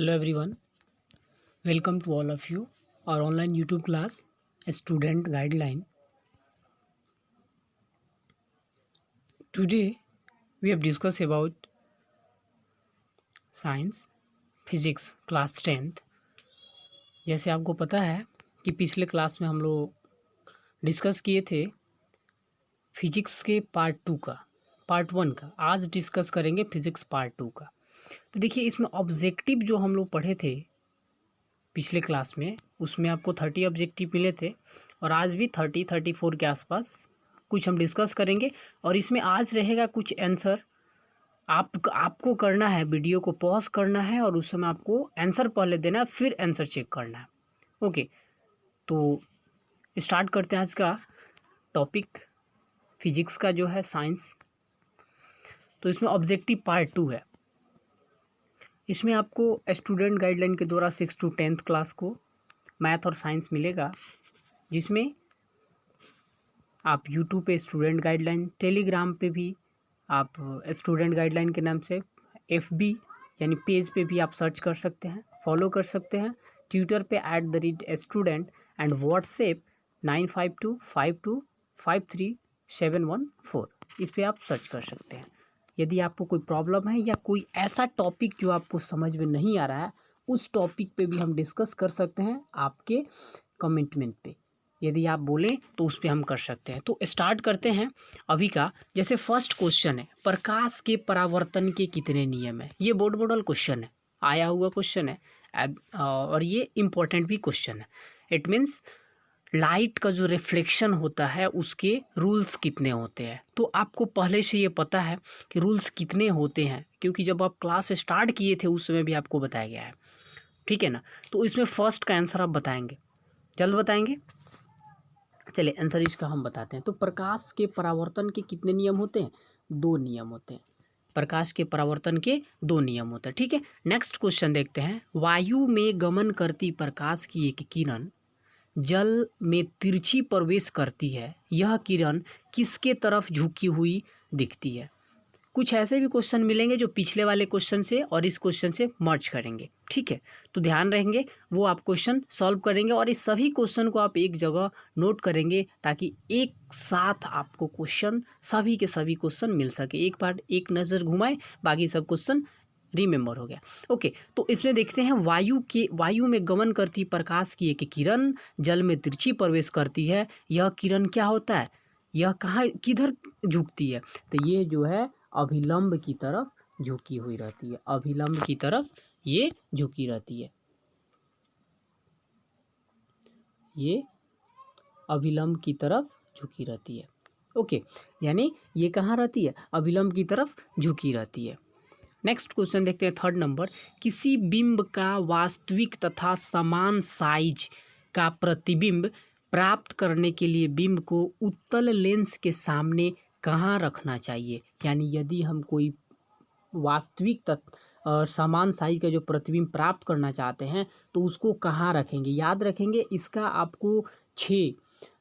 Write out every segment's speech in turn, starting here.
Hello everyone, welcome to all of you. Our online YouTube class, a student guideline. Today we have discussed about science, physics class 10th. जैसे आपको पता है कि पिछले class में हम लोग डिस्कस किए थे फिजिक्स के पार्ट 1 का। आज डिस्कस करेंगे फिजिक्स पार्ट 2 का। तो देखिए इसमें ऑब्जेक्टिव जो हम लोग पढ़े थे पिछले क्लास में, उसमें आपको 30 ऑब्जेक्टिव मिले थे और आज भी 34 के आसपास कुछ हम डिस्कस करेंगे। और इसमें आज रहेगा कुछ आंसर आपको करना है, वीडियो को पॉज करना है और उस समय आपको आंसर पहले देना है, फिर आंसर चेक करना है। ओके, तो स्टार्ट करते हैं आज का टॉपिक फिजिक्स का जो है साइंस। तो इसमें ऑब्जेक्टिव पार्ट 2 है। इसमें आपको स्टूडेंट गाइडलाइन के द्वारा 6 to 10th क्लास को मैथ और साइंस मिलेगा, जिसमें आप यूट्यूब पे स्टूडेंट गाइडलाइन, टेलीग्राम पे भी आप स्टूडेंट गाइडलाइन के नाम से FB यानी पेज पे भी आप सर्च कर सकते हैं, फॉलो कर सकते हैं। ट्विटर पे @student एंड व्हाट्सएप 9525253714 इस पर आप सर्च कर सकते हैं। यदि आपको कोई प्रॉब्लम है या कोई ऐसा टॉपिक जो आपको समझ में नहीं आ रहा है, उस टॉपिक पे भी हम डिस्कस कर सकते हैं आपके कमेंटमेंट पे। यदि आप बोलें तो उस पर हम कर सकते हैं। तो स्टार्ट करते हैं अभी का। जैसे फर्स्ट क्वेश्चन है, प्रकाश के परावर्तन के कितने नियम है। ये बोर्ड मॉडल क्वेश्चन है, आया हुआ क्वेश्चन है और ये इम्पोर्टेंट भी क्वेश्चन है। इट मीन्स लाइट का जो रिफ्लेक्शन होता है उसके रूल्स कितने होते हैं। तो आपको पहले से ये पता है कि रूल्स कितने होते हैं, क्योंकि जब आप क्लास स्टार्ट किए थे उस समय भी आपको बताया गया है, ठीक है ना। तो इसमें फर्स्ट का आंसर आप बताएंगे, जल्द बताएंगे। चलिए आंसर इसका हम बताते हैं। तो प्रकाश के परावर्तन के कितने नियम होते हैं? 2 नियम होते हैं। प्रकाश के परावर्तन के 2 नियम होते हैं, ठीक है। नेक्स्ट क्वेश्चन देखते हैं। वायु में गमन करती प्रकाश की एक किरण जल में तिरछी प्रवेश करती है, यह किरण किसके तरफ झुकी हुई दिखती है। कुछ ऐसे भी क्वेश्चन मिलेंगे जो पिछले वाले क्वेश्चन से और इस क्वेश्चन से मर्ज करेंगे, ठीक है। तो ध्यान रहेंगे, वो आप क्वेश्चन सॉल्व करेंगे और इस सभी क्वेश्चन को आप एक जगह नोट करेंगे ताकि एक साथ आपको क्वेश्चन सभी के सभी क्वेश्चन मिल सके। एक बार एक नज़र घुमाए, बाकी सब क्वेश्चन रिमेंबर हो गया। ओके, तो इसमें देखते हैं वायु में गमन करती प्रकाश की एक किरण जल में तिरछी प्रवेश करती है, यह किरण क्या होता है, यह कहाँ किधर झुकती है। तो ये जो है अभिलंब की तरफ झुकी हुई रहती है, अभिलंब की तरफ ये झुकी रहती है, ये अभिलंब की तरफ झुकी रहती है। ओके, यानी ये कहाँ रहती है, अभिलंब की तरफ झुकी रहती है। नेक्स्ट क्वेश्चन देखते हैं, थर्ड नंबर। किसी बिंब का वास्तविक तथा समान साइज का प्रतिबिंब प्राप्त करने के लिए बिंब को उत्तल लेंस के सामने कहाँ रखना चाहिए। यानी यदि हम कोई वास्तविक और समान साइज का जो प्रतिबिंब प्राप्त करना चाहते हैं तो उसको कहाँ रखेंगे। याद रखेंगे इसका आपको 6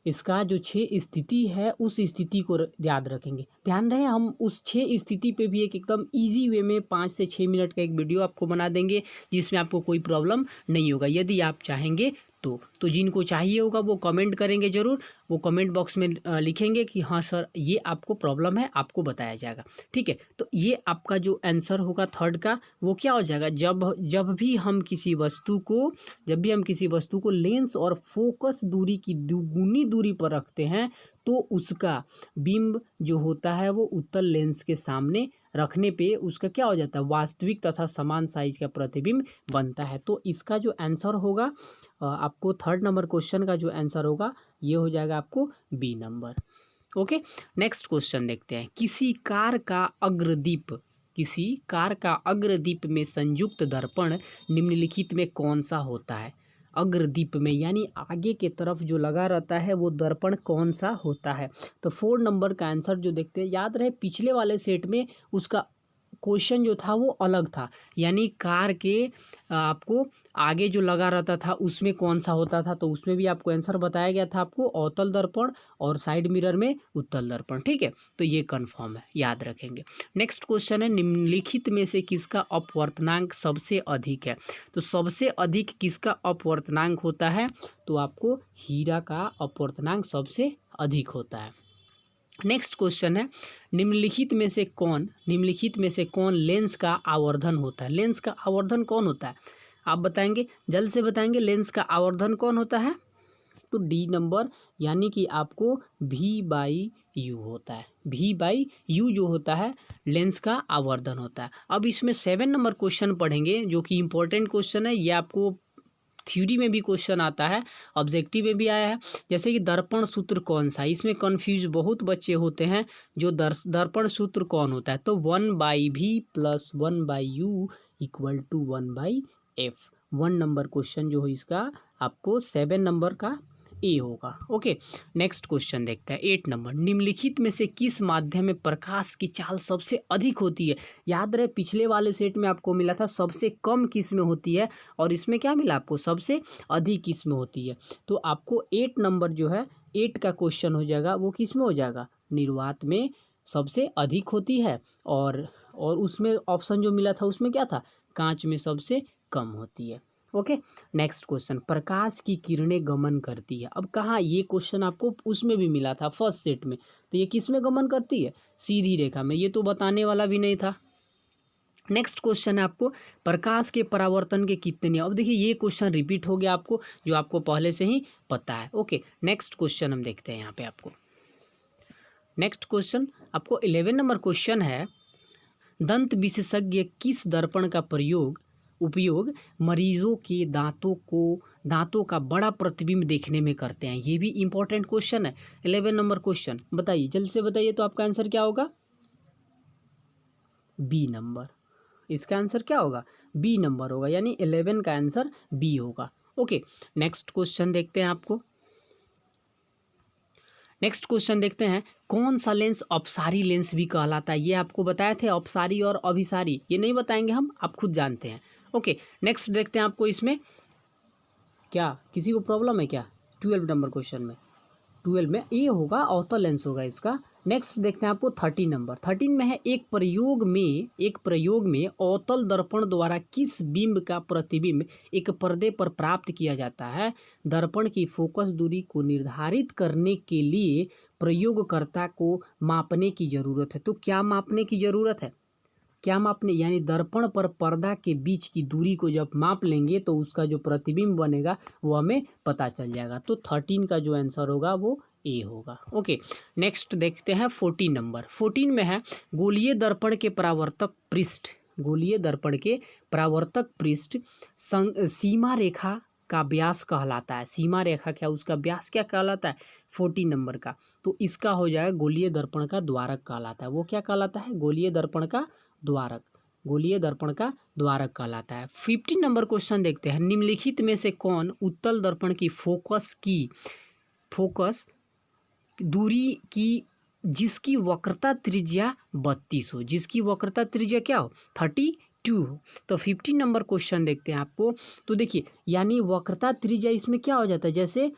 इसका जो 6 स्थिति है उस स्थिति को याद रखेंगे। ध्यान रहे, हम उस 6 स्थिति पे भी एक एकदम इजी वे में 5 से 6 मिनट का एक वीडियो आपको बना देंगे, जिसमें आपको कोई प्रॉब्लम नहीं होगा यदि आप चाहेंगे तो जिनको चाहिए होगा वो कमेंट करेंगे ज़रूर। वो कमेंट बॉक्स में लिखेंगे कि हाँ सर ये आपको प्रॉब्लम है, आपको बताया जाएगा, ठीक है। तो ये आपका जो आंसर होगा थर्ड का, वो क्या हो जाएगा, जब भी हम किसी वस्तु को लेंस और फोकस दूरी की दुगुनी दूरी पर रखते हैं तो उसका बिंब जो होता है वो उत्तल लेंस के सामने रखने पे उसका क्या हो जाता है, वास्तविक तथा समान साइज का प्रतिबिंब बनता है। तो इसका जो आंसर होगा आपको थर्ड नंबर क्वेश्चन का जो आंसर होगा ये हो जाएगा आपको B number. Okay, next question देखते हैं। किसी कार का अग्रदीप में संयुक्त दर्पण निम्नलिखित में कौन सा होता है। अग्रदीप में यानी आगे के तरफ जो लगा रहता है वो दर्पण कौन सा होता है। तो 4 नंबर का आंसर जो देखते हैं, याद रहे पिछले वाले सेट में उसका क्वेश्चन जो था वो अलग था, यानी कार के आपको आगे जो लगा रहता था उसमें कौन सा होता था, तो उसमें भी आपको आंसर बताया गया था आपको अवतल दर्पण और साइड मिरर में उत्तल दर्पण। ठीक है, तो ये कन्फर्म है, याद रखेंगे। नेक्स्ट क्वेश्चन है, निम्नलिखित में से किसका अपवर्तनांक सबसे अधिक है? तो सबसे अधिक किसका अपवर्तनांक होता है? तो आपको हीरा का अपवर्तनांक सबसे अधिक होता है। नेक्स्ट क्वेश्चन है, निम्नलिखित में से कौन लेंस का आवर्धन होता है? लेंस का आवर्धन कौन होता है? आप बताएंगे, जल्द से बताएंगे, लेंस का आवर्धन कौन होता है? तो डी नंबर, यानी कि आपको V/U होता है। V/U जो होता है लेंस का आवर्धन होता है। अब इसमें 7 नंबर क्वेश्चन पढ़ेंगे जो कि इंपॉर्टेंट क्वेश्चन है, ये आपको थ्योरी में भी क्वेश्चन आता है, ऑब्जेक्टिव में भी आया है। जैसे कि दर्पण सूत्र कौन सा है, इसमें कन्फ्यूज बहुत बच्चे होते हैं, जो दर्पण सूत्र कौन होता है? तो 1/V + 1/U = 1/F। 1 number question जो है इसका आपको 7 नंबर का ए होगा। ओके, नेक्स्ट क्वेश्चन देखते हैं 8 नंबर, निम्नलिखित में से किस माध्यम में प्रकाश की चाल सबसे अधिक होती है? याद रहे पिछले वाले सेट में आपको मिला था सबसे कम किस में होती है, और इसमें क्या मिला आपको? सबसे अधिक किस में होती है। तो आपको 8 नंबर जो है 8 का क्वेश्चन हो जाएगा, वो किस में हो जाएगा? निर्वात में सबसे अधिक होती है, और उसमें ऑप्शन जो मिला था उसमें क्या था? कांच में सबसे कम होती है। ओके, नेक्स्ट क्वेश्चन, प्रकाश की किरणें गमन करती है। अब कहाँ, ये क्वेश्चन आपको उसमें भी मिला था फर्स्ट सेट में, तो ये किस में गमन करती है? सीधी रेखा में। ये तो बताने वाला भी नहीं था। नेक्स्ट क्वेश्चन है आपको, प्रकाश के परावर्तन के कितने नियम? अब देखिए ये क्वेश्चन रिपीट हो गया आपको, जो आपको पहले से ही पता है। ओके, नेक्स्ट क्वेश्चन हम देखते हैं यहाँ पे आपको। नेक्स्ट क्वेश्चन आपको 11 नंबर क्वेश्चन है, दंत विशेषज्ञ किस दर्पण का उपयोग मरीजों के दांतों का बड़ा प्रतिबिंब देखने में करते हैं? ये भी इंपॉर्टेंट क्वेश्चन है। 11 नंबर क्वेश्चन बताइए, जल्द से बताइए, तो आपका आंसर क्या होगा? B number. इसका आंसर क्या होगा? बी नंबर होगा, यानी 11 का आंसर बी होगा। ओके, नेक्स्ट क्वेश्चन देखते हैं आपको। नेक्स्ट क्वेश्चन देखते हैं, कौन सा लेंस अपसारी लेंस भी कहलाता है? ये आपको बताए थे, अपसारी और अभिसारी, ये नहीं बताएंगे हम, आप खुद जानते हैं। ओके, नेक्स्ट देखते हैं आपको इसमें क्या किसी को प्रॉब्लम है क्या? 12 नंबर क्वेश्चन में, 12 में ए होगा, अवतल लेंस होगा इसका। नेक्स्ट देखते हैं आपको 13 नंबर। 13 में है, एक प्रयोग में अवतल दर्पण द्वारा किस बिंब का प्रतिबिंब एक पर्दे पर प्राप्त किया जाता है? दर्पण की फोकस दूरी को निर्धारित करने के लिए प्रयोगकर्ता को मापने की जरूरत है। तो क्या मापने की जरूरत है? क्या मापने, यानी दर्पण पर पर्दा के बीच की दूरी को जब माप लेंगे तो उसका जो प्रतिबिंब बनेगा वो हमें पता चल जाएगा। तो 13 का जो आंसर होगा वो ए होगा। ओके, नेक्स्ट देखते हैं 14 नंबर। 14 में है, गोलीय दर्पण के परावर्तक पृष्ठ सीमा रेखा का व्यास कहलाता है। सीमा रेखा क्या, उसका व्यास क्या कहलाता है? 14 नंबर का, तो इसका हो जाएगा गोलीय दर्पण का द्वारक कहलाता है। वो क्या कहलाता है? गोलीय दर्पण का द्वारक कहलाता है। 15 नंबर क्वेश्चन देखते हैं, निम्नलिखित में से कौन उत्तल दर्पण की फोकस दूरी की जिसकी वक्रता त्रिज्या 32 हो, जिसकी वक्रता त्रिज्या क्या हो? 32 हो। तो 15 नंबर क्वेश्चन देखते हैं आपको। तो देखिए, यानी वक्रता त्रिज्या इसमें क्या हो जाता है? जैसे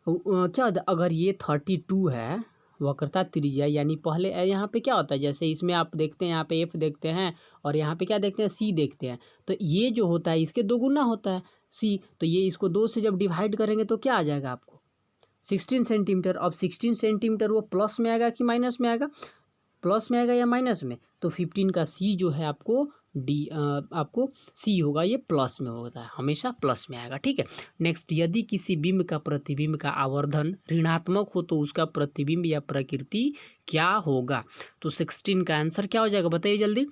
क्या होता है, अगर ये 32 है वक्रता त्रिज्या, यानी पहले यहाँ पे क्या होता है, जैसे इसमें आप देखते हैं, यहाँ पे एफ देखते हैं और यहाँ पे क्या देखते हैं? सी देखते हैं। तो ये जो होता है इसके 2 गुना होता है सी, तो ये इसको 2 से जब डिवाइड करेंगे तो क्या आ जाएगा आपको? 16 सेंटीमीटर। अब 16 सेंटीमीटर वो प्लस में आएगा कि माइनस में आएगा? प्लस में आएगा या माइनस में? तो 15 का सी जो है आपको आपको सी होगा, ये प्लस में होता है, हमेशा प्लस में आएगा। ठीक है, नेक्स्ट, यदि किसी बिंब का प्रतिबिंब का आवर्धन ऋणात्मक हो तो उसका प्रतिबिंब या प्रकृति क्या होगा? तो 16 का आंसर क्या हो जाएगा, बताइए जल्दी।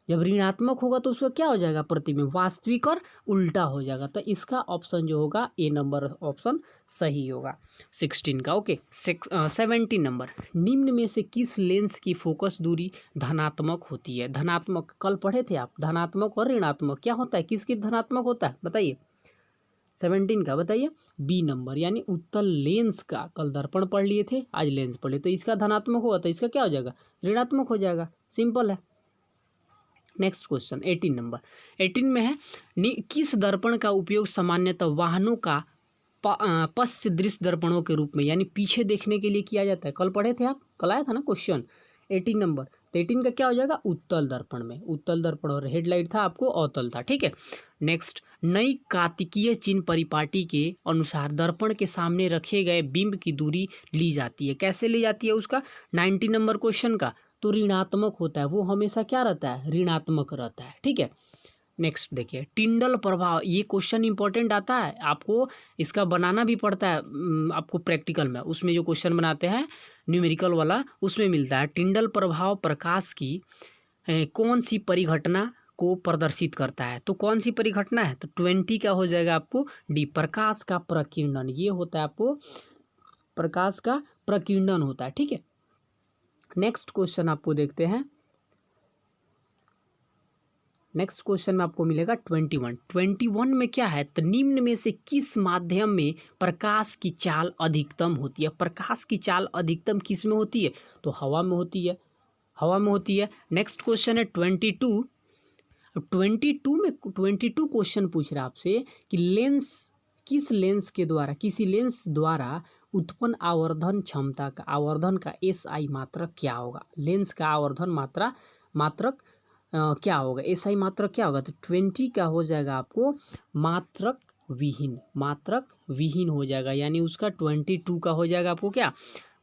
जब ऋणात्मक होगा तो उसका क्या हो जाएगा? प्रतिबिंब वास्तविक और उल्टा हो जाएगा। तो इसका ऑप्शन जो होगा ए नंबर ऑप्शन सही होगा 16 का। ओके, 17 नंबर, निम्न में से किस लेंस की फोकस दूरी धनात्मक होती है? धनात्मक कल पढ़े थे आप, धनात्मक और ऋणात्मक क्या होता है, किसकी धनात्मक होता है बताइए? 17 का बताइए बी नंबर, यानी उत्तल लेंस का कल दर्पण पढ़ लिए थे, आज लेंस पढ़ लिए, तो इसका धनात्मक होगा तो इसका क्या हो जाएगा, ऋणात्मक हो जाएगा, सिंपल है। नेक्स्ट क्वेश्चन 18 नंबर, 18 में है किस दर्पण का उपयोग सामान्यतः वाहनों का पश्च दृश्य दर्पणों के रूप में, यानी पीछे देखने के लिए किया जाता है। कल पढ़े थे आप, कल आया था ना क्वेश्चन 18 नंबर, तो 18 का क्या हो जाएगा, उत्तल दर्पण में, उत्तल दर्पण, और हेडलाइट था आपको अवतल था, ठीक है। नेक्स्ट, नई कार्तिकीय चिन्ह परिपाटी के अनुसार दर्पण के सामने रखे गए बिंब की दूरी ली जाती है, कैसे ली जाती है उसका, 90 नंबर क्वेश्चन का, तो ऋणात्मक होता है, वो हमेशा क्या रहता है, ऋणात्मक रहता है, ठीक है। नेक्स्ट देखिए, टिंडल प्रभाव, ये क्वेश्चन इंपॉर्टेंट आता है आपको, इसका बनाना भी पड़ता है आपको प्रैक्टिकल में, उसमें जो क्वेश्चन बनाते हैं न्यूमेरिकल वाला उसमें मिलता है। टिंडल प्रभाव प्रकाश की कौन सी परिघटना को प्रदर्शित करता है, तो कौन सी परिघटना है, तो 20 का हो जाएगा आपको डी, प्रकाश का प्रकीर्णन, ये होता है आपको प्रकाश का प्रकीर्णन होता है, ठीक है। नेक्स्ट क्वेश्चन आपको देखते हैं, नेक्स्ट क्वेश्चन में आपको मिलेगा 21 में क्या है, तो निम्न में से किस माध्यम में प्रकाश की चाल अधिकतम होती है, प्रकाश की चाल अधिकतम किस में होती है, तो हवा में होती है, हवा में होती है। नेक्स्ट क्वेश्चन है 22 में 22 क्वेश्चन पूछ रहा है आपसे कि लेंस, किस लेंस के द्वारा, किसी लेंस द्वारा उत्पन्न आवर्धन क्षमता का, आवर्धन का SI मात्रक क्या होगा, लेंस का आवर्धन मात्रक क्या होगा, SI मात्रक क्या होगा, तो 20 का हो जाएगा आपको मात्रक विहीन हो जाएगा, यानी उसका 22 का हो जाएगा आपको क्या,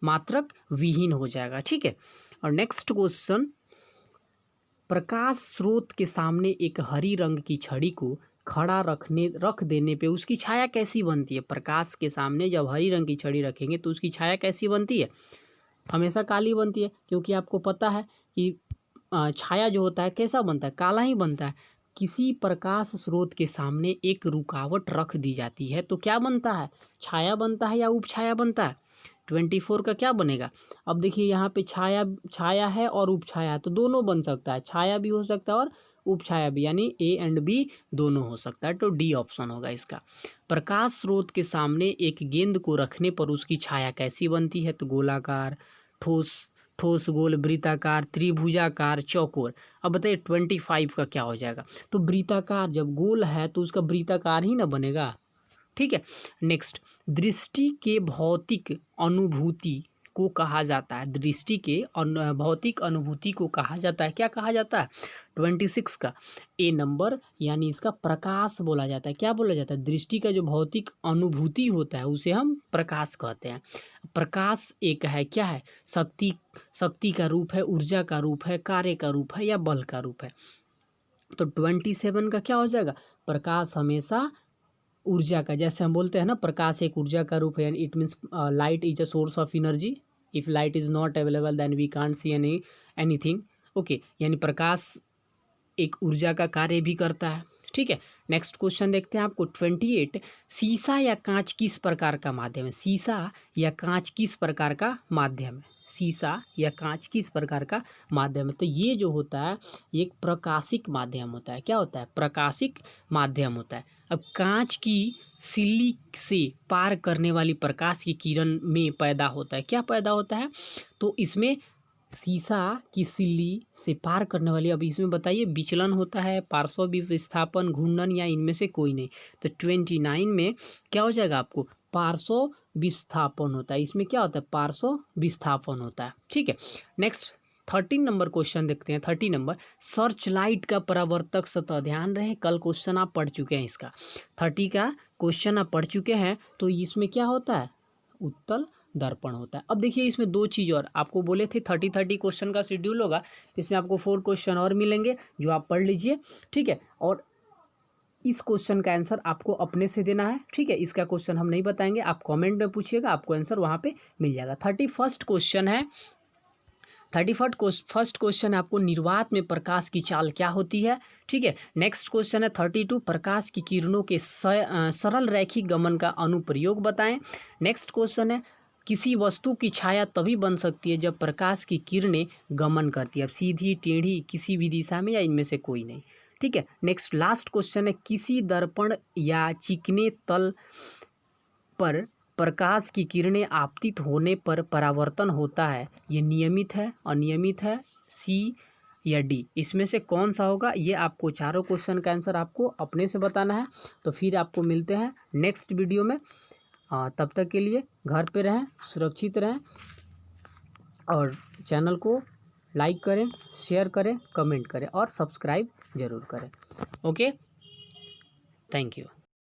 मात्रक विहीन हो जाएगा, ठीक है। और नेक्स्ट क्वेश्चन, प्रकाश स्रोत के सामने एक हरी रंग की छड़ी को खड़ा रख देने पे उसकी छाया कैसी बनती है, प्रकाश के सामने जब हरी रंग की छड़ी रखेंगे तो उसकी छाया कैसी बनती है, हमेशा काली बनती है, क्योंकि आपको पता है कि छाया जो होता है कैसा बनता है, काला ही बनता है। किसी प्रकाश स्रोत के सामने एक रुकावट रख दी जाती है तो क्या बनता है, छाया बनता है या उपछाया बनता है, 24 का क्या बनेगा। अब देखिए यहाँ पे छाया है और उपछाया, तो दोनों बन सकता है, छाया भी हो सकता है और उपछाया भी, यानी A एंड B दोनों हो सकता है, तो D ऑप्शन होगा इसका। प्रकाश स्रोत के सामने एक गेंद को रखने पर उसकी छाया कैसी बनती है, तो गोलाकार, ठोस गोल, वृत्ताकार, त्रिभुजाकार, चौकोर। अब बताइए 25 का क्या हो जाएगा, तो वृत्ताकार, जब गोल है तो उसका वृत्ताकार ही ना बनेगा, ठीक है। नेक्स्ट, दृष्टि के भौतिक अनुभूति को कहा जाता है, दृष्टि के भौतिक अनुभूति को कहा जाता है, क्या कहा जाता है, 26 का A नंबर, यानी इसका प्रकाश बोला जाता है, क्या बोला जाता है, दृष्टि का जो भौतिक अनुभूति होता है उसे हम प्रकाश कहते हैं। प्रकाश एक है, क्या है, शक्ति का रूप है, ऊर्जा का रूप है, कार्य का रूप है या बल का रूप है, तो 27 का क्या हो जाएगा, प्रकाश हमेशा ऊर्जा का, जैसे हम बोलते हैं ना प्रकाश एक ऊर्जा का रूप है, यानी it means light is a source of energy, if light is not available then we can't see anything, okay, यानी प्रकाश एक ऊर्जा का कार्य भी करता है, ठीक है। नेक्स्ट क्वेश्चन देखते हैं आपको 28, शीशा या कांच किस प्रकार का माध्यम है, शीशा या कांच किस प्रकार का माध्यम है, शीशा या कांच किस प्रकार का माध्यम है, तो ये जो होता है ये एक प्रकाशिक माध्यम होता है, क्या होता है, प्रकाशिक माध्यम होता है। अब कांच की सिल्ली से पार करने वाली प्रकाश की किरण में पैदा होता है, क्या पैदा होता है, तो इसमें शीशा की सिल्ली से पार करने वाली, अब इसमें बताइए विचलन होता है, पार्श्व विस्थापन, घूर्णन, या इनमें से कोई नहीं, तो 29 में क्या हो जाएगा आपको, पार्श्व विस्थापन होता है, इसमें क्या होता है, पार्श्व विस्थापन होता है, ठीक है। नेक्स्ट 13 नंबर क्वेश्चन देखते हैं, 30 नंबर, सर्च लाइट का परावर्तक सतह, ध्यान रहे कल क्वेश्चन आप पढ़ चुके हैं, इसका 30 का क्वेश्चन आप पढ़ चुके हैं, तो इसमें क्या होता है, उत्तल दर्पण होता है। अब देखिए इसमें दो चीज़ और आपको बोले थे 30 क्वेश्चन का शेड्यूल होगा, इसमें आपको 4 क्वेश्चन और मिलेंगे जो आप पढ़ लीजिए, ठीक है। और इस क्वेश्चन का आंसर आपको अपने से देना है, ठीक है, इसका क्वेश्चन हम नहीं बताएंगे, आप कमेंट में पूछिएगा, आपको आंसर वहाँ पे मिल जाएगा। 31st क्वेश्चन है, 31st क्वेश्चन आपको निर्वात में प्रकाश की चाल क्या होती है, ठीक है। नेक्स्ट क्वेश्चन है 32, प्रकाश की किरणों के सरल रैखिक गमन का अनुप्रयोग बताएं। नेक्स्ट क्वेश्चन है, किसी वस्तु की छाया तभी बन सकती है जब प्रकाश की किरणें गमन करती है, अब सीधी, टेढ़ी, किसी भी दिशा में या इनमें से कोई नहीं, ठीक है। नेक्स्ट लास्ट क्वेश्चन है, किसी दर्पण या चिकने तल पर प्रकाश की किरणें आपतित होने पर परावर्तन होता है, ये नियमित है, अनियमित है, सी या डी? इसमें से कौन सा होगा? ये आपको चारों क्वेश्चन का आंसर आपको अपने से बताना है। तो फिर आपको मिलते हैं नेक्स्ट वीडियो में। तब तक के लिए घर पे रहें, सुरक्षित रहें और चैनल को लाइक करें, शेयर करें, कमेंट करें और सब्सक्राइब ज़रूर करें। Okay, thank you.